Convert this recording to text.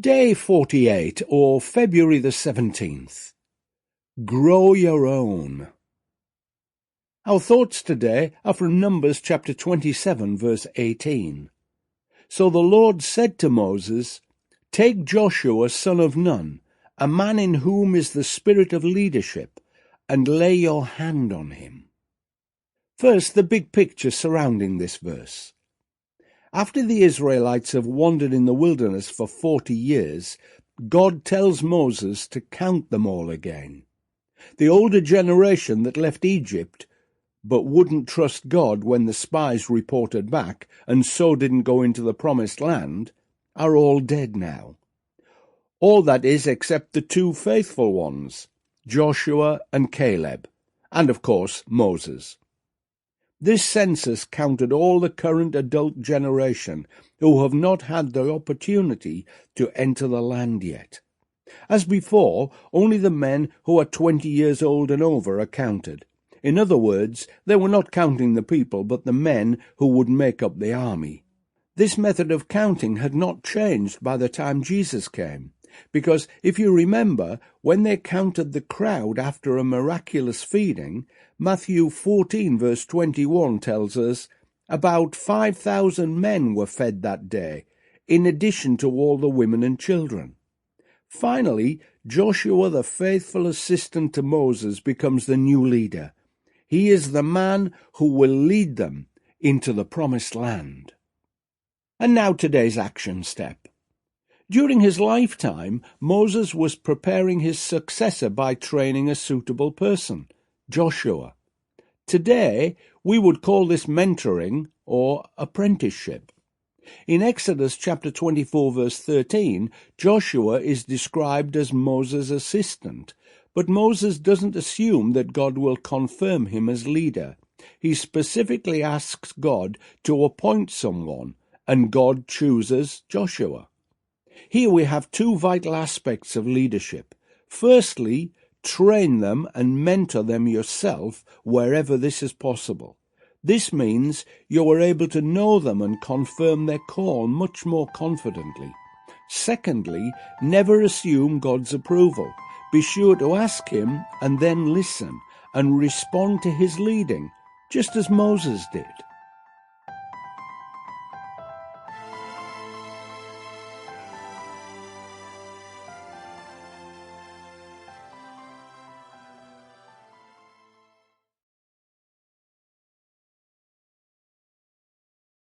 Day 48, or February the 17th. Grow your own. Our thoughts today are from Numbers chapter 27, verse 18. So the Lord said to Moses, "Take Joshua son of Nun, a man in whom is the spirit of leadership, and lay your hand on him." First, the big picture surrounding this verse. After the Israelites have wandered in the wilderness for 40 years, God tells Moses to count them all again. The older generation that left Egypt but wouldn't trust God when the spies reported back and so didn't go into the promised land are all dead now. All that is except the two faithful ones, Joshua and Caleb, and of course Moses. This census counted all the current adult generation who have not had the opportunity to enter the land yet. As before, only the men who are 20 years old and over are counted. In other words, they were not counting the people, but the men who would make up the army. This method of counting had not changed by the time Jesus came, because if you remember, when they counted the crowd after a miraculous feeding, Matthew 14 verse 21 tells us, about 5,000 men were fed that day, in addition to all the women and children. Finally, Joshua, the faithful assistant to Moses, becomes the new leader. He is the man who will lead them into the promised land. And now today's action step. During his lifetime, Moses was preparing his successor by training a suitable person, Joshua. Today, we would call this mentoring or apprenticeship. In Exodus chapter 24 verse 13, Joshua is described as Moses' assistant, but Moses doesn't assume that God will confirm him as leader. He specifically asks God to appoint someone, and God chooses Joshua. Here we have two vital aspects of leadership. Firstly, train them and mentor them yourself wherever this is possible. This means you are able to know them and confirm their call much more confidently. Secondly, never assume God's approval. Be sure to ask him and then listen and respond to his leading, just as Moses did.